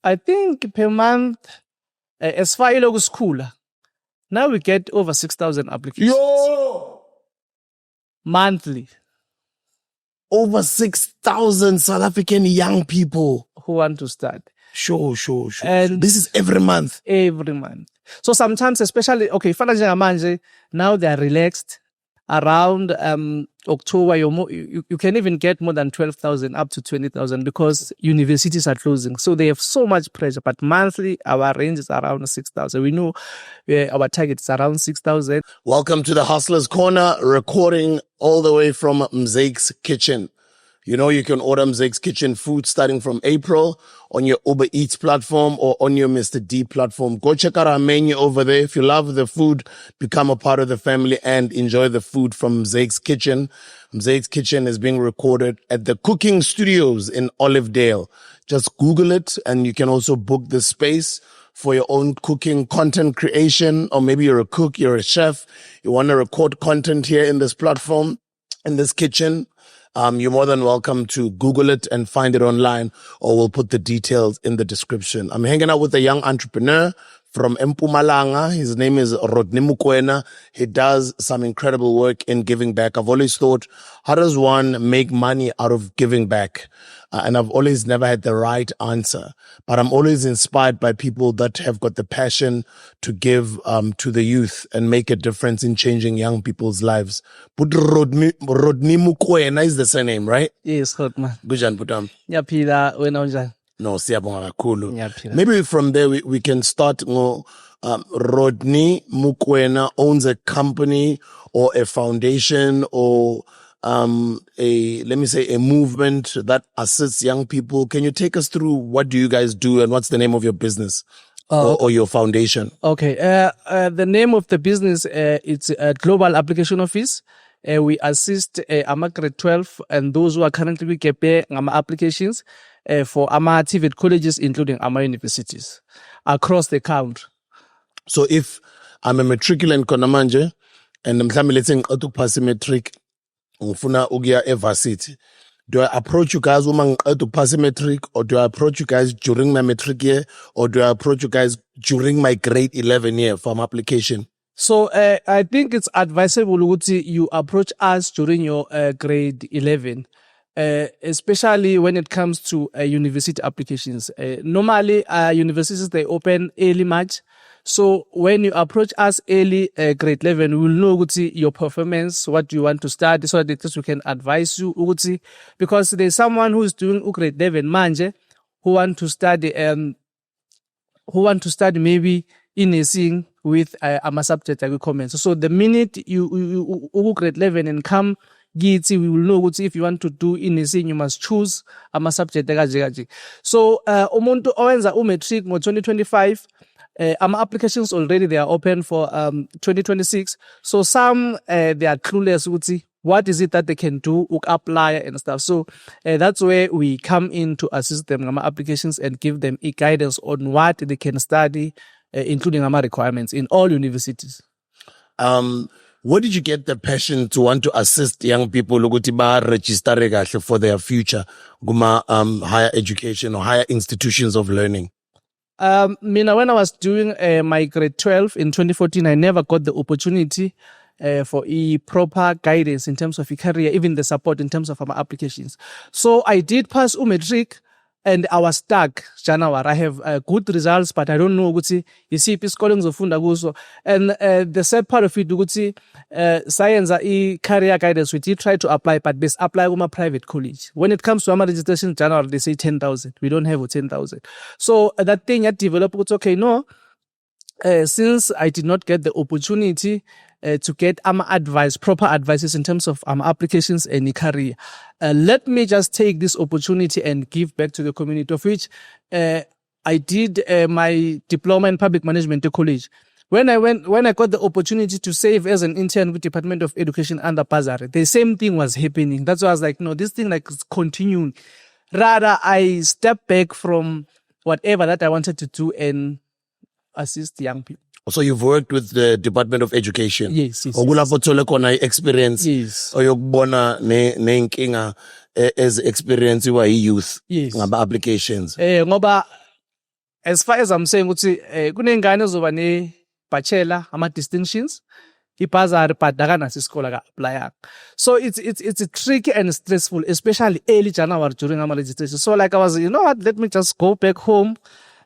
I think per month, as far as school, now we get over 6,000 applications. Yo! Monthly. Over 6,000 South African young people. Who want to start. Sure. And this is every month. Every month. So sometimes, especially, okay, now they're relaxed. Around October, you can even get more than 12,000 up to 20,000 because universities are closing. So they have so much pressure. But monthly, our range is around 6,000. We know our target is around 6,000. Welcome to the Hustlers Corner, recording all the way from Mzake's Kitchen. You know, you can order Mzake's Kitchen food starting from April on your OVERYT platform or on your Mr. D platform. Go check out our menu over there. If you love the food, become a part of the family and enjoy the food from Mzake's Kitchen. Mzake's Kitchen is being recorded at the Cooking Studios in Olivedale. Just Google it and you can also book the space for your own cooking content creation, or maybe you're a cook, you're a chef, you want to record content here in this platform, in this kitchen. You're more than welcome to Google it and find it online, or we'll put the details in the description. I'm hanging out with a young entrepreneur from Mpumalanga. His name is Rodney Mua. He does some incredible work in giving back. I've always thought, how does one make money out of giving back? And I've always never had the right answer, but I'm always inspired by people that have got the passion to give to the youth and make a difference in changing young people's lives. But Rodney MOKOENA is the surname, right? Yes, Rodman. Gujan Putam. Ngiyaphila wena unjani? No, siyabonga kakhulu. Ngiyaphila. Maybe from there we can start. Rodney MOKOENA owns a company or a foundation or a movement that assists young people. Can you take us through what do you guys do and what's the name of your business or your foundation? Okay. The name of the business, it's a Global Application Office. We assist grade 12 and those who are currently getting applications for TVET colleges, including universities across the country. So if I'm a matriculant konamanje and let's say I pass a matric, ngifuna ukuya evarsity, do I approach you guys to pass a matric, or do I approach you guys during my matric year, or do I approach you guys during my grade 11 year for my application? So I think it's advisable you approach us during your grade 11, especially when it comes to university applications. Normally, universities, they open early March. So when you approach us early, grade 11, we will know your performance, what you want to study, so that we can advise you. Because there's someone who is doing grade 11 manje, who want to study maybe in nursing with a subject like comments. So the minute you grade 11 and come, we will know if you want to do in nursing, you must choose a subject. So umuntu owenza matric ngo 2025. Applications already, they are open for 2026. So some they are clueless. What is it that they can do, apply and stuff. So that's where we come in to assist them applications and give them guidance on what they can study, including requirements in all universities. Where did you get the passion to want to assist young people register for their future, higher education or higher institutions of learning? When I was doing my grade 12 in 2014, I never got the opportunity for proper guidance in terms of a career, even the support in terms of my applications. So I did pass matric and I was stuck. January, I have good results, but I don't know you see scholars of Fundaguso. And the sad part of it, science career guidance, we did try to apply, but best apply with my private college. When it comes to our registration in January, they say 10,000. We don't have 10,000. So that thing had developed, it's okay, no. Since I did not get the opportunity to get proper advices in terms of applications and career, let me just take this opportunity and give back to the community, of which I did my diploma in public management at college. When I got the opportunity to serve as an intern with Department of Education under Bazar, the same thing was happening. That's why I was like, no, this thing is continuing. Rather, I step back from whatever that I wanted to do and assist young people. So you've worked with the Department of Education? Yes. Experience? Yes. Or yokubona nenkinga as experience youth? Yes. Applications? Ngoba as far as I'm saying, kunengane zoba ne bachelor, distinctions, ibhazari, but akanaso isikole aka-applyanga. So it's tricky and stressful, especially early January during our registration. So like I was, you know what, let me just go back home.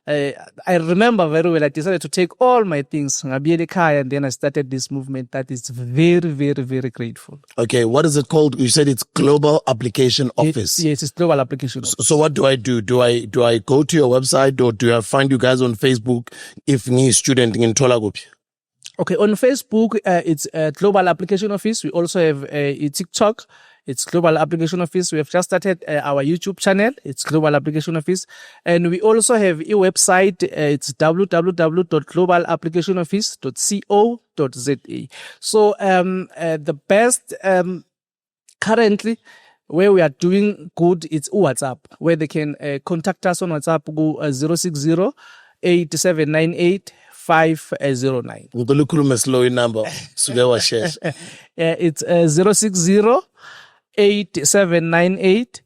I remember very well, I decided to take all my things, and then I started this movement that is very, very, very grateful. Okay, what is it called? You said it's Global Application Office. Yes, it's Global Application Office. So what do I do? Do I go to your website, or do I find you guys on Facebook if me student in Tolagupi? Okay, on Facebook, it's Global Application Office. We also have a TikTok. It's Global Application Office. We have just started our YouTube channel. It's Global Application Office. And we also have a website. It's www.globalapplicationoffice.co.za. So the best currently where we are doing good, it's WhatsApp, where they can contact us on WhatsApp, go 060 8798 509. Ngulukhulume slow number. It's 060 8798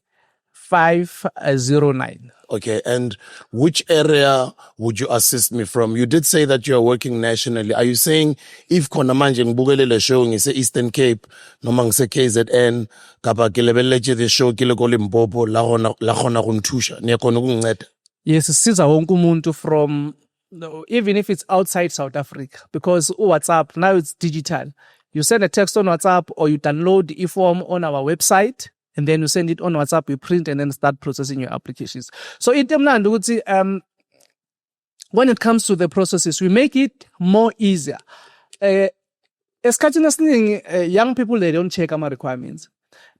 509. Okay, and which area would you assist me from? You did say that you are working nationally. Are you saying if khona manje ngibukelele show ngise Eastern Cape noma ngise KZN kapa ke lebelele the show ke le ko Limpopo la khona go nthusha niyakhona ukunginceda? Yes, siza wonke umuntu from even if it's outside South Africa, because WhatsApp now it's digital. You send a text on WhatsApp or you download the e-form on our website and then you send it on WhatsApp, you print and then start processing your applications. So when it comes to the processes, we make it more easier. Young people, they don't check our requirements.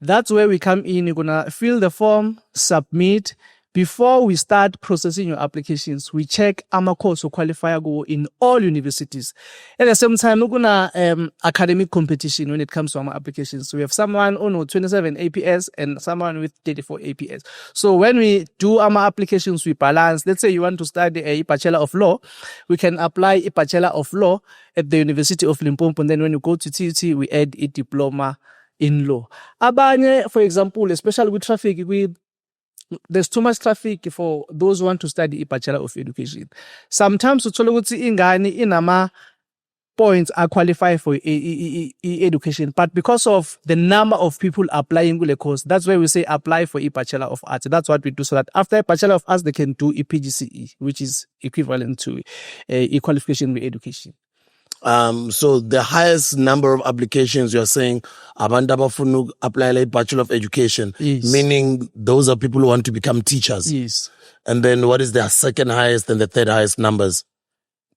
That's where we come in. You're gonna fill the form, submit. Before we start processing your applications, we check course qualifier go in all universities. At the same time, we're gonna academic competition when it comes to our applications. So we have someone on 27 APS and someone with 34 APS. So when we do our applications, we balance. Let's say you want to study a Bachelor of Law, we can apply a Bachelor of Law at the University of Limpopo. And then when you go to TUT, we add a diploma in law. Abanye, for example, especially with traffic, there's too much traffic for those who want to study a Bachelor of Education. Sometimes ingani inama points are qualified for education, but because of the number of people applying the course, that's why we say apply for a Bachelor of Arts. That's what we do, so that after a Bachelor of Arts, they can do a PGCE, which is equivalent to a qualification with education. So the highest number of applications you're saying abantu abafuna apply a Bachelor of Education, yes, meaning those are people who want to become teachers. Yes. And then what is their second highest and the third highest numbers?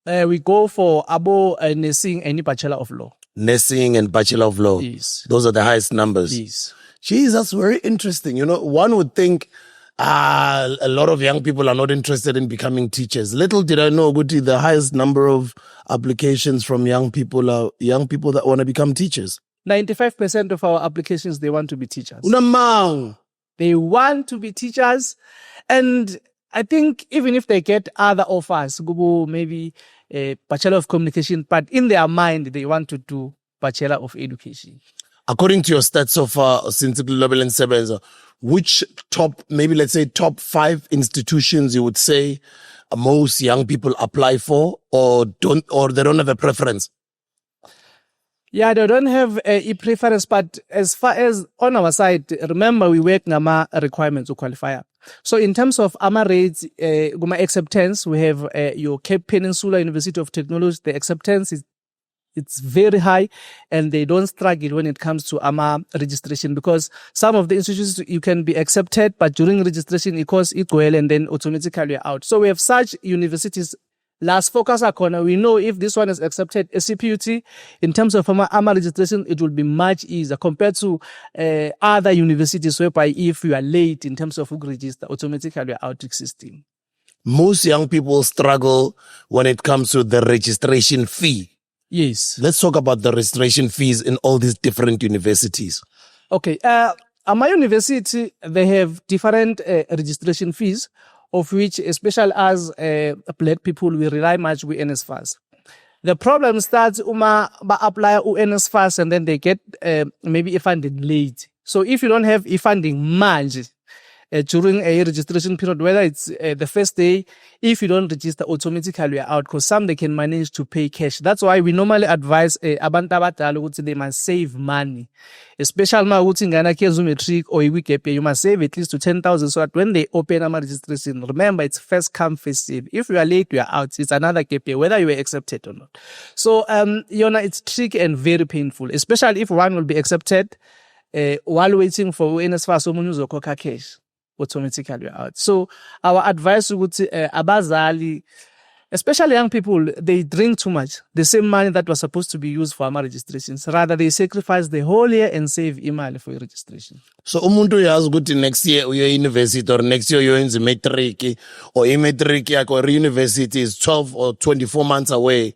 We go for abo nursing and Bachelor of Law. Nursing and Bachelor of Law. Yes. Those are the highest numbers. Yes. Geez, that's very interesting. You know, one would think a lot of young people are not interested in becoming teachers. Little did I know, Guti, the highest number of applications from young people are young people that want to become teachers. 95% of our applications, they want to be teachers. Unamang. They want to be teachers. And I think even if they get other offers, maybe a Bachelor of Communication, but in their mind, they want to do Bachelor of Education. According to your stats so far, since Global and Seven, which top, maybe let's say top 5 institutions you would say most young people apply for, or they don't have a preference? Yeah, they don't have a preference, but as far as on our side, remember we work nama requirements to qualify. So in terms of AMA rates, acceptance, we have your Cape Peninsula University of Technology. The acceptance it's very high, and they don't struggle when it comes to AMA registration, because some of the institutions you can be accepted, but during registration it costs equal and then automatically you're out. So we have such universities. Last focus corner, we know if this one is accepted as CPUT, in terms of AMA registration, it will be much easier compared to other universities whereby if you are late in terms of register, automatically you're out of system. Most young people struggle when it comes to the registration fee. Yes. Let's talk about the registration fees in all these different universities. Okay. At my university, they have different registration fees, of which, especially as black people, we rely much with NSFAS. The problem starts apply NSFAS and then they get maybe a funding late. So if you don't have a funding much, during a registration period, whether it's the first day, if you don't register automatically, you're out, because some they can manage to pay cash. That's why we normally advise abantu abadala ukuthi they must save money, especially ma ukuthi ngana ke Matric or a gap year, you must save at least to 10,000 so that when they open a registration, remember it's first come first serve. If you are late, you are out. It's another gap year, whether you were accepted or not. So it's tricky and very painful, especially if one will be accepted while waiting for NSFAS someone who's a cash. Automatically out. So our advice would abazali, especially young people, they drink too much. The same money that was supposed to be used for our registrations. Rather, they sacrifice the whole year and save email for your registration. So umuntu uyazi ukuthi next year uye university or next year you're in the matric or matric or university is 12 or 24 months away.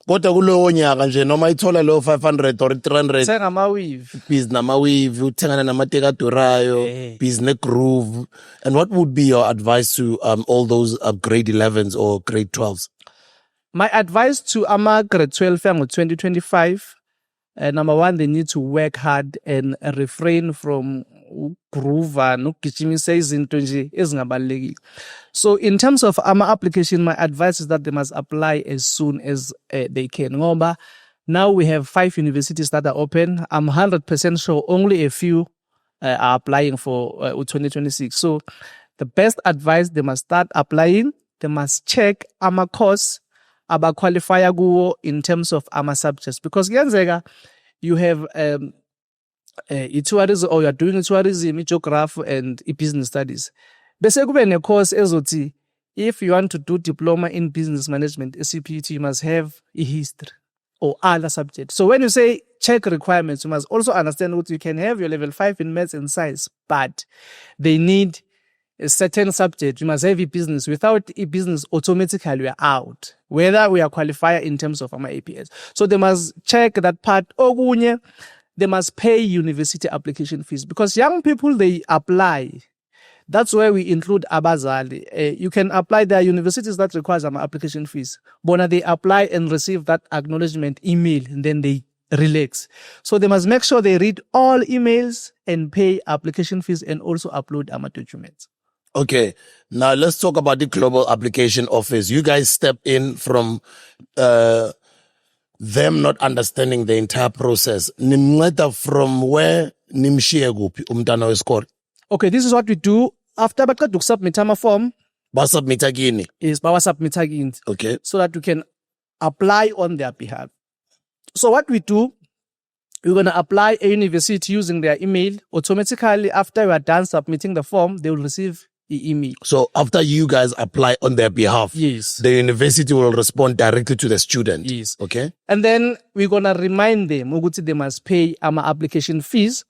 Kodwa kulowo nyaka nje noma ithola lo 500 or 300 thenga ama-weave, busy nama-weave, uthengana namateka adurayo, busy ne-groove. And what would be your advice to all those grade 11s or grade 12s? My advice to ama grade 12 yango 2025, number one, they need to work hard and refrain from groove and ukugijimisa izinto nje ezingabalulekile. So in terms of ama application, my advice is that they must apply as soon as they can. Ngoba now we have 5 universities that are open. I'm 100% sure only a few are applying for 2026. So the best advice, they must start applying. They must check ama course aba qualifier kuwo in terms of ama subjects, because kuyenzeka you have tourism, or you're doing tourism, geography and business studies. Bese kube ne course ezothi if you want to do diploma in business management, CPT, you must have a history or other subjects. So when you say check requirements, you must also understand what you can have your level 5 in maths and science, but they need a certain subject. You must have e-business. Without e-business, automatically we are out, whether we are qualified in terms of our APS. So they must check that part. Ogunye, they must pay university application fees, because young people, they apply. That's where we include abazali. You can apply. There are universities that require some application fees. But they apply and receive that acknowledgement email, and then they relax. So they must make sure they read all emails and pay application fees and also upload our documents. Okay, now let's talk about the Global Application Office. You guys step in from them not understanding the entire process. Nimnceda from where nimshiye kuphi umntana wesikole? Okay, this is what we do. After baqeda ukusubmit ama form, Basubmita kini. is bawasubmita kini, Okay. so that we can apply on their behalf. So what we do, we're going to apply a university using their email. Automatically, after we are done submitting the form, they will receive the email. So after you guys apply on their behalf, Yes. the university will respond directly to the student. Yes. Okay. And then we're going to remind them ukuthi they must pay our application fees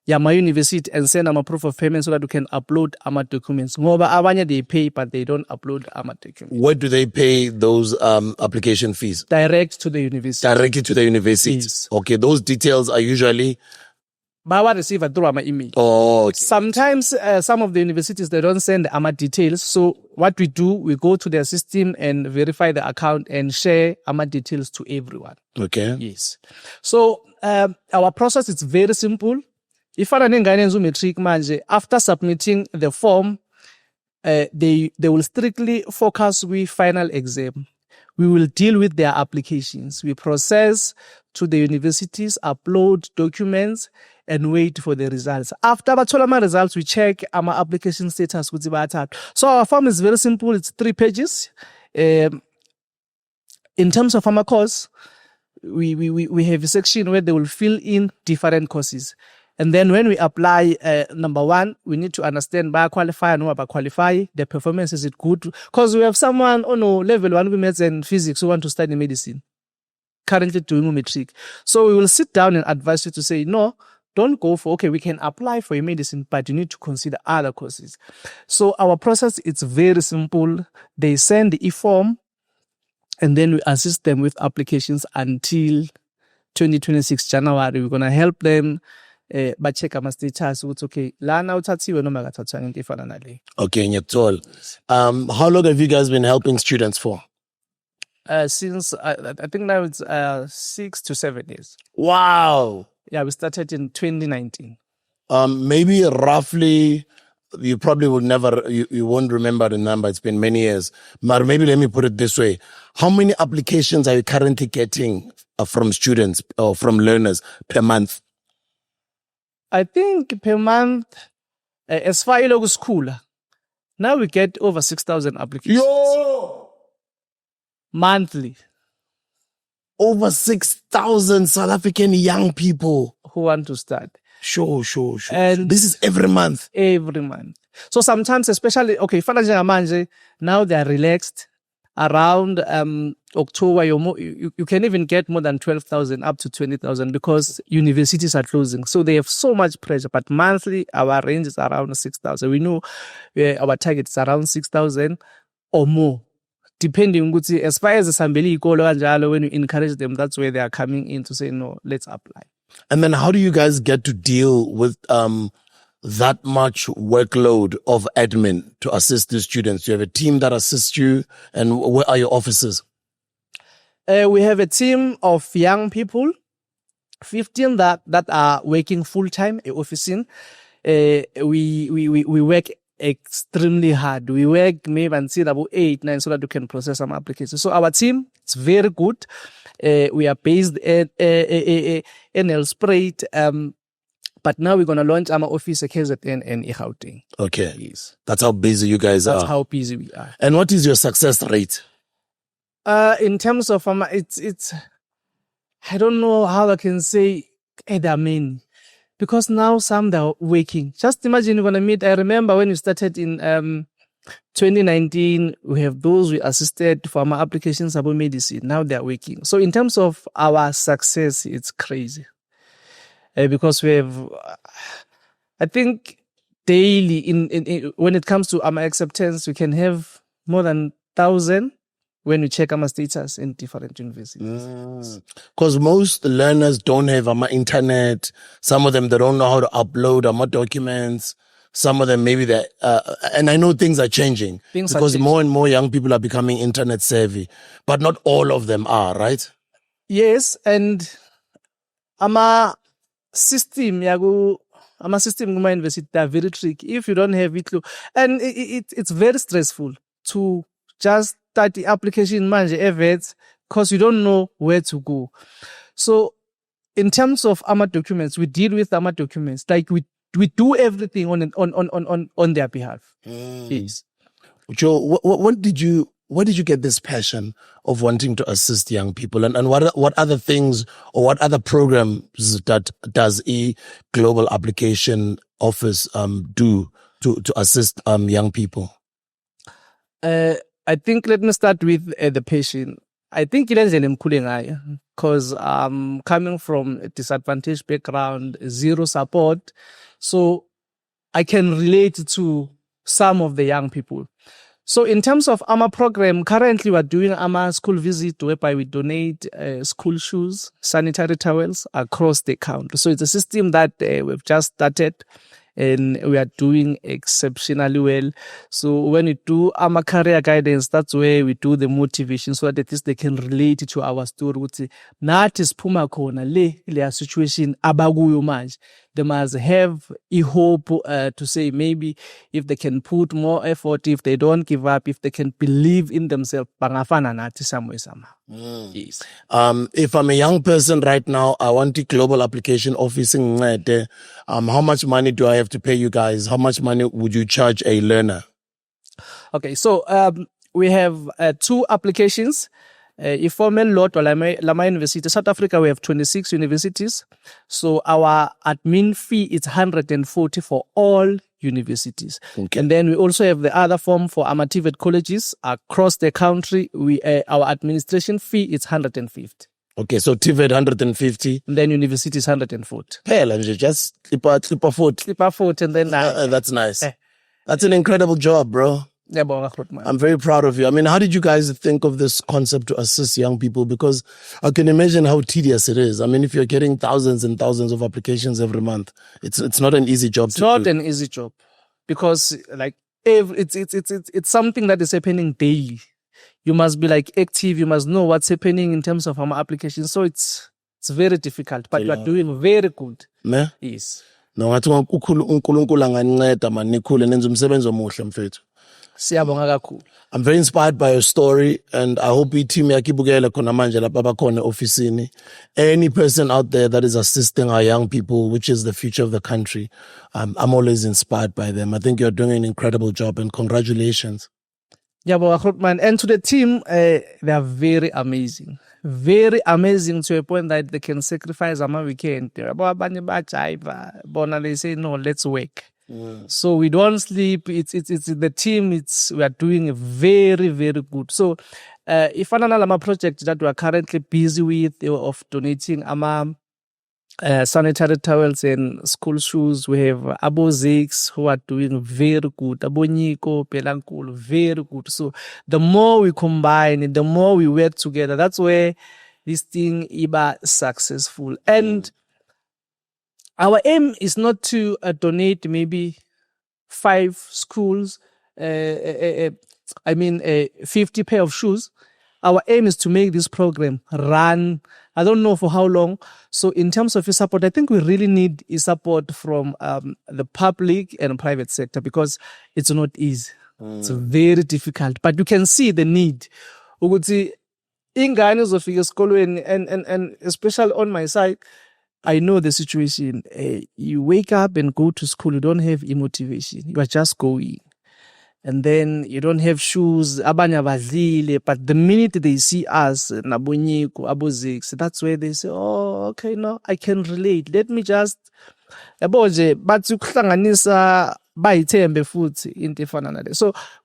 my university and send them a proof of payment so that we can upload our documents. Ngoba abanye they pay, but they don't upload our documents. Where do they pay those application fees? Direct to the university. Directly to the university. Yes. Okay. Those details are usually. Bawa receive through our email. Oh, okay. Sometimes some of the universities, they don't send our details. So what we do, we go to their system and verify the account and share our details to everyone. Okay. Yes. So our process is very simple. If Matric manje, after submitting the form, they will strictly focus with final exam. We will deal with their applications. We process to the universities, upload documents, and wait for the results. After bathola results, we check our application status. So our form is very simple. It's 3 pages. In terms of our course, we have a section where they will fill in different courses. And then when we apply, number one, we need to understand by qualify and about qualify. The performance, is it good? Because we have someone on level 1 with maths and physics who want to study medicine, currently doing Matric. So we will sit down and advise you to say, no, don't go for, okay, we can apply for your medicine, but you need to consider other courses. So our process, it's very simple. They send the e-form and then we assist them with applications until 2026 January. We're going to help them but check our status. It's okay. Lana utathiwe noma kathathwa into efana nale. Okay, Nyatol. How long have you guys been helping students for? Since I think now it's 6 to 7 years. Wow. Yeah, we started in 2019. Maybe roughly you probably will never, you won't remember the number. It's been many years. But maybe let me put it this way. How many applications are you currently getting from students or from learners per month? I think per month, as far as school, now we get over 6,000 applications. Yo! Monthly. Over 6,000 South African young people. Who want to start. Sure. And this is every month. Every month. So sometimes, especially, okay, now they are relaxed. Around October, you can even get more than 12,000 up to 20,000 because universities are closing. So they have so much pressure. But monthly, our range is around 6,000. We know our target is around 6,000 or more. Depending on as far as the Sambeli Ikolo, when you encourage them, that's where they are coming in to say, no, let's apply. And then how do you guys get to deal with that much workload of admin to assist the students? You have a team that assists you, and where are your offices? We have a team of young people, 15 that are working full-time in officing. We work extremely hard. We work maybe until about 8, 9 so that we can process some applications. So our team is very good. We are based in Nelspruit, but now we're going to launch our office at KZN and Gauteng. Okay. Yes. That's how busy you guys are. That's how busy we are. And what is your success rate? In terms of, it's, I don't know how I can say there are many. Because now some they are working. Just imagine you're going to meet. I remember when we started in 2019, we have those we assisted for our applications about medicine. Now they are working. So in terms of our success, it's crazy. Because we have, I think daily in when it comes to our acceptance, we can have more than 1,000 when we check our status in different universities. Because most learners don't have internet. Some of them, they don't know how to upload our documents. Some of them, maybe they and I know things are changing because more and more young people are becoming internet savvy, but not all of them are, right? Yes, and our system, kuma university, they are very tricky. If you don't have it, and it's very stressful to just start the application manje events because you don't know where to go. So in terms of our documents, we deal with our documents. Like we do everything on their behalf. Yes. Joe, what did you get this passion of wanting to assist young people? And what other things or what other programs that does Global Application Office do to assist young people? I think let me start with the patient. I think because coming from a disadvantaged background, zero support, so I can relate to some of the young people. So in terms of our program, currently we're doing our school visit whereby we donate school shoes, sanitary towels across the country. So it's a system that we've just started. And we are doing exceptionally well. So when we do our career guidance, that's where we do the motivation so that at least they can relate to our story. Not is MOKOENA le situation abaguyo manje. They must have a hope to say maybe if they can put more effort, if they don't give up, if they can believe in themselves, bangafana nathi somewhere somehow. Yes. If I'm a young person right now, I want a Global Application Office in Ngede. How much money do I have to pay you guys? How much money would you charge a learner? Okay, so we have 2 applications. Informal lot Lama University. South Africa, we have 26 universities. So our admin fee is 140 for all universities. Okay. And then we also have the other form for TVET colleges across the country. Our administration fee is 150. Okay, so TVET 150. And then university is 140. Just clip a foot. Clip a foot and then... that's nice. That's an incredible job, bro. I'm very proud of you. I mean, how did you guys think of this concept to assist young people? Because I can imagine how tedious it is. I mean, if you're getting thousands and thousands of applications every month, it's not an easy job. It's not an easy job because like it's something that is happening daily. You must be like active. You must know what's happening in terms of our application. So it's very difficult, but you are doing very good. Yeah. Yes. No, ngathi uNkulunkulu anganinceda man nikhule nenze umsebenzi omuhle mfethu. Siyabonga kakhulu. I'm very inspired by your story, and I hope team yakibukela khona manje lapha abakhona officeini. Any person out there that is assisting our young people, which is the future of the country, I'm always inspired by them. I think you're doing an incredible job, and congratulations. Yabo Grootman, and to the team, they are very amazing. Very amazing to a point that they can sacrifice on my weekend. They say, no, let's work. So we don't sleep. It's the team. We are doing very, very good. So if another project that we are currently busy with of donating sanitary towels and school shoes, we have Abo Zix who are doing very good. Abo Niko, Pelankul, very good. So the more we combine, the more we work together, that's where this thing is successful. And our aim is not to donate maybe 5 schools, 50 pair of shoes. Our aim is to make this program run. I don't know for how long. So in terms of your support, I think we really need support from the public and private sector because it's not easy. It's very difficult. But you can see the need. And especially on my side, I know the situation. You wake up and go to school, you don't have motivation. You are just going. And then you don't have shoes. But the minute they see us, that's where they say, oh, okay, no, I can relate. Let me just... So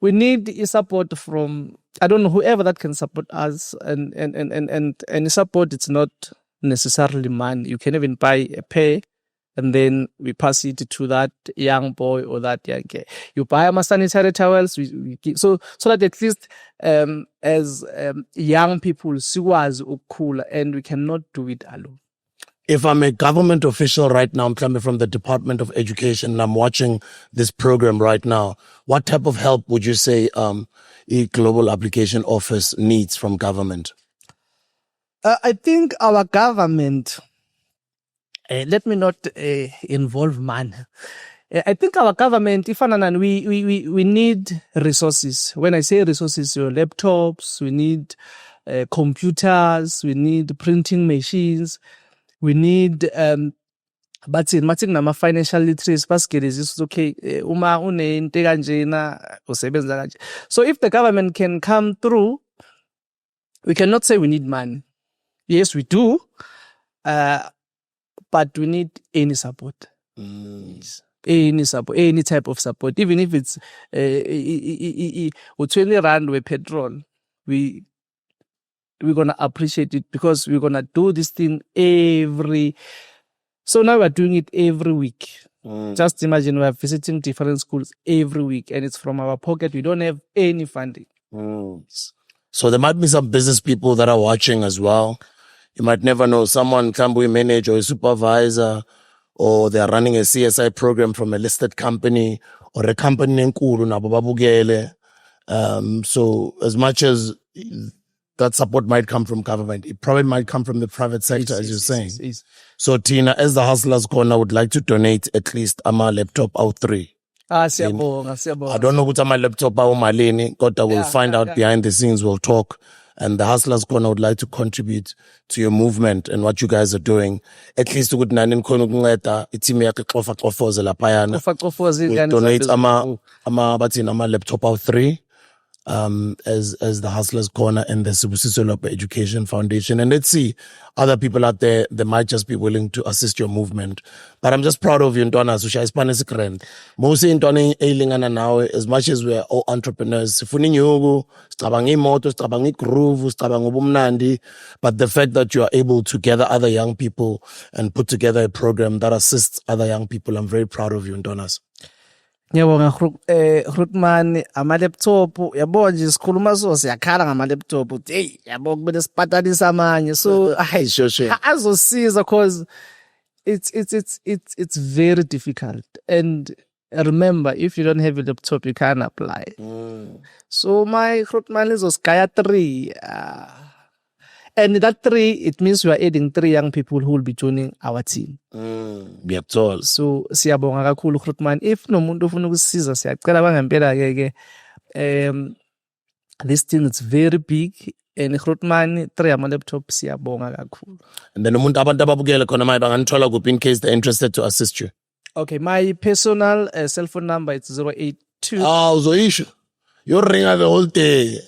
we need support from, I don't know, whoever that can support us. And support, it's not necessarily money. You can even buy a pair and then we pass it to that young boy or that young girl. You buy my sanitary towels, so that at least as young people, siwazi ukukhula, and we cannot do it alone. If I'm a government official right now, I'm coming from the Department of Education, and I'm watching this program right now, what type of help would you say a Global Application Office needs from government? I think our government, let me not involve man. I think our government, we need resources. When I say resources, your laptops, we need computers, we need printing machines, we need but in financial literacy is okay. So if the government can come through, we cannot say we need money. Yes, we do, but we need any support. Any support, any type of support, even if it's 20 rand with petrol, we're gonna appreciate it because we're gonna do this thing so now we're doing it every week. Just imagine we're visiting different schools every week and it's from our pocket. We don't have any funding. So there might be some business people that are watching as well. You might never know, someone can be a manager or a supervisor, or they're running a CSI program from a listed company or a company enkulu nabo babukele. So as much as that support might come from government, it probably might come from the private sector, as you're saying. So Tina, as the Hustlers Corner, would like to donate at least a laptop out 3. I don't know what my laptop or malini, but I will find out behind the scenes. We'll talk. And the Hustlers Corner would like to contribute to your movement and what you guys are doing. At least we donate laptop out 3. As the Hustlers Corner and the Sibusiso Lope Education Foundation. And let's see, other people out there, they might just be willing to assist your movement. But I'm just proud of you, Ntwana Susha Spanish Grand. Mostly Ntwana Ailingana now, as much as we're all entrepreneurs, Sifuni Nyugu, Strabangi Moto, Strabangi Groove, Strabangi Bumnandi. But the fact that you are able to gather other young people and put together a program that assists other young people, I'm very proud of you, Ntwanas. Ngiyabonga Grootman, ama-laptop yabo nje sikhuluma so siyakhala ngama-laptop hey yabo kumele sibhatalise amanye so sure. azosiza cause it's very difficult, and remember, if you don't have a laptop you can't apply. So my Grootman is Oskaya 3 And that 3, it means we are adding 3 young people who will be joining our team. Ngiyakuthola. So siyabonga kakhulu Grootman. If nomuntu ufuna ukusisiza siyacela bangempela ke this thing is very big and Grootman 3 ama laptop siyabonga kakhulu. And then umuntu abantu ababukele khona maye banganithola kuphi in case they're interested to assist you. Okay, my personal cell phone number is 082. Uzoisho. You ring the whole day.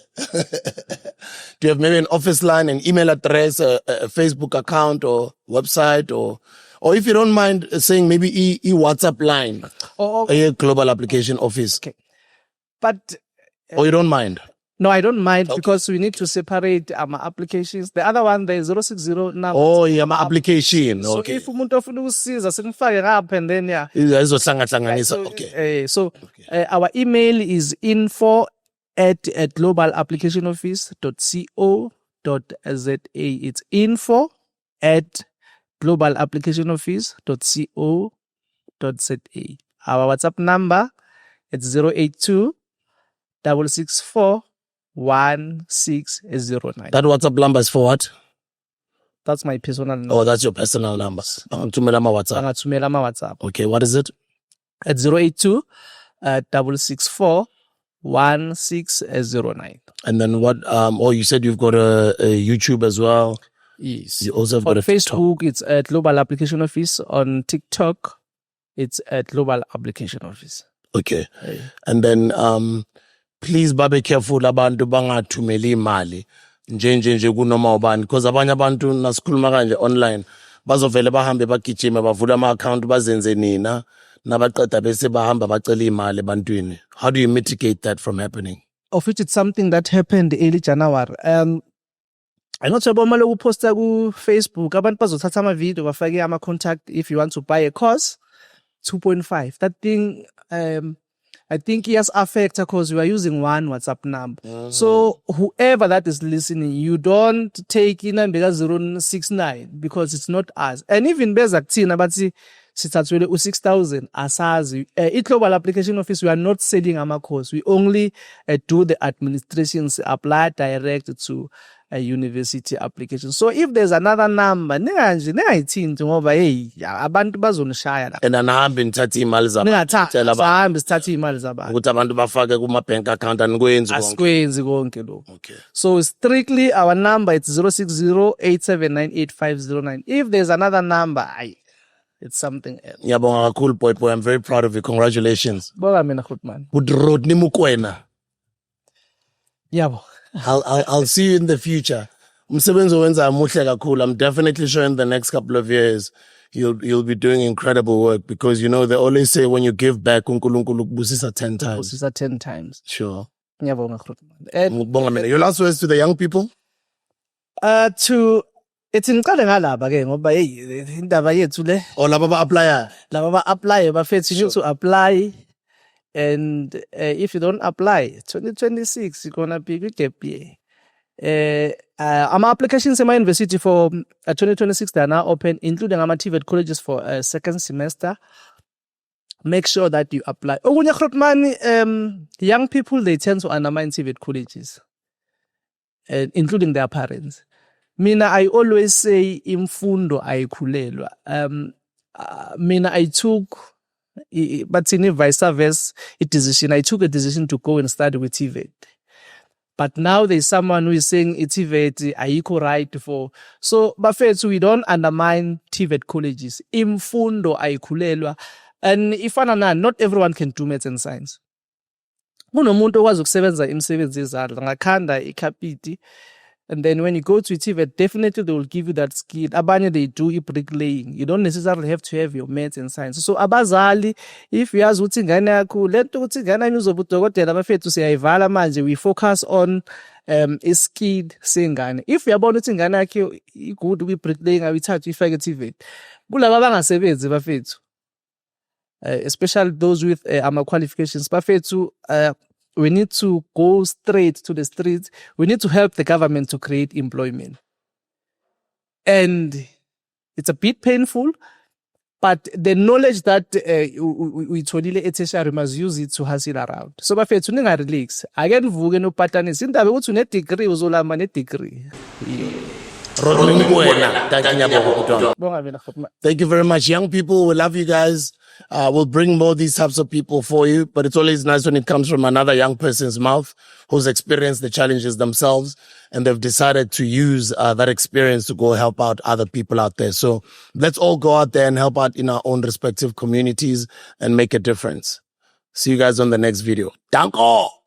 Do you have maybe an office line, an email address, a Facebook account or website or if you don't mind saying maybe WhatsApp line, a global application office. Okay. But or you don't mind? No, I don't mind because we need to separate our applications. The other one, there is 060 number. Oh, yeah, my application. So Okay. if umuntu ofuna ukusiza sinifake up and then our email is info@globalapplicationoffice.co.za. It's info@globalapplicationoffice.co.za. Our WhatsApp number it's 082 664 1609. That WhatsApp number is for what? That's my personal number. Oh, that's your personal number. Angathumela WhatsApp. Angathumela WhatsApp. Okay, what is it? At 082 664 1609. And then what? You said you've got a YouTube as well. Yes. You also have On got a Facebook, it's at Global Application Office. On TikTok, it's at Global Application Office. Okay. And then please babe careful abantu bangathumeli imali nje kunoma ubani because abanye abantu nasikhuluma kanje online bazovele bahambe bagijima bavula ama account bazenze nina nabaqeda bese bahamba bacela imali ebantwini. How do you mitigate that from happening? Of which it's something that happened early January. I'm not sure about maloku posta ku Facebook abantu bazothatha ama video bafake ama contact if you want to buy a course 2.5. That thing I think it has affect because we are using one WhatsApp number. So whoever that is listening, you don't take in and 069 because it's not us. And even Bezatina, but sithathwele u6,000 asazi. Global Application Office, we are not selling our course. We only do the administrations, apply direct to a university application. So if there's another number, ningayithinti ngoba abantu bazonishaya la. And anahambe nithathe imali Ningathatha sithathe imali zabantu. ukuthi abantu bafake kuma bank account anikwenzi konke. Asikwenzi konke lokho. Okay. So strictly our number it's 060-879-8509. If there's another number, it's something else. Ngiyabonga kakhulu boy. I'm very proud of you. Congratulations. Bonga mina Grootman. With Rodney MUA. Yabo. I'll see you in the future. Umsebenzi owenza muhle kakhulu. I'm definitely sure in the next couple of years you'll be doing incredible work because you know they always say when you give back uNkulunkulu kubusisa 10 times. Kubusisa 10 times. Sure. Ngiyabonga Grootman. Ngibonga mina. Your last words to the young people? It's ngiqale ngalaba ke ngoba indaba yethu le. Laba ba-applya. Laba ba-apply bafethu you need to apply. And if you don't apply, 2026 you're gonna be a gap year. Our applications in my university for 2026 they are now open, including our TVET colleges for second semester. Make sure that you apply. Young people they tend to undermine TVET colleges, including their parents. Mina, I always say imfundo ayikhulelwa. Mina I took. But in vice versa, I took a decision to go and study with TVET. But now there's someone who is saying TVET ayikho right for. So, bafethu, we don't undermine TVET colleges. Imfundo ayikhulelwa. And not everyone can do maths and science. Kunomuntu okwazi ukusebenza imisebenzi yezandla ngakhanda ikapiti. And then when you go to TVET, definitely they will give you that skill. Abanye they do bricklaying. You don't necessarily have to have your maths and science. So abazali, if you ask ukuthi ingane yakho lento ukuthi ingane yami uzoba udokotela bafethu siyayivala manje, we focus on a skill sengane. If uyabona ukuthi ingane yakho good with bricklaying ayithathe ifake TVET. Kulaba abangasebenzi bafethu. Especially those with ama qualifications bafethu we need to go straight to the streets. We need to help the government to create employment. And it's a bit painful, but the knowledge that we tholile eTertiary must use it to hustle around. So bafethu ninga-relax. Ake nivuke nopatanisa. Indaba ukuthi une-degree uzolamba ne-degree. Rodney Mua. Bonga mina Khotma. Thank you very much. Young people, we love you guys. We'll bring more of these types of people for you, but it's always nice when it comes from another young person's mouth who's experienced the challenges themselves and they've decided to use that experience to go help out other people out there. So let's all go out there and help out in our own respective communities and make a difference. See you guys on the next video. Danko!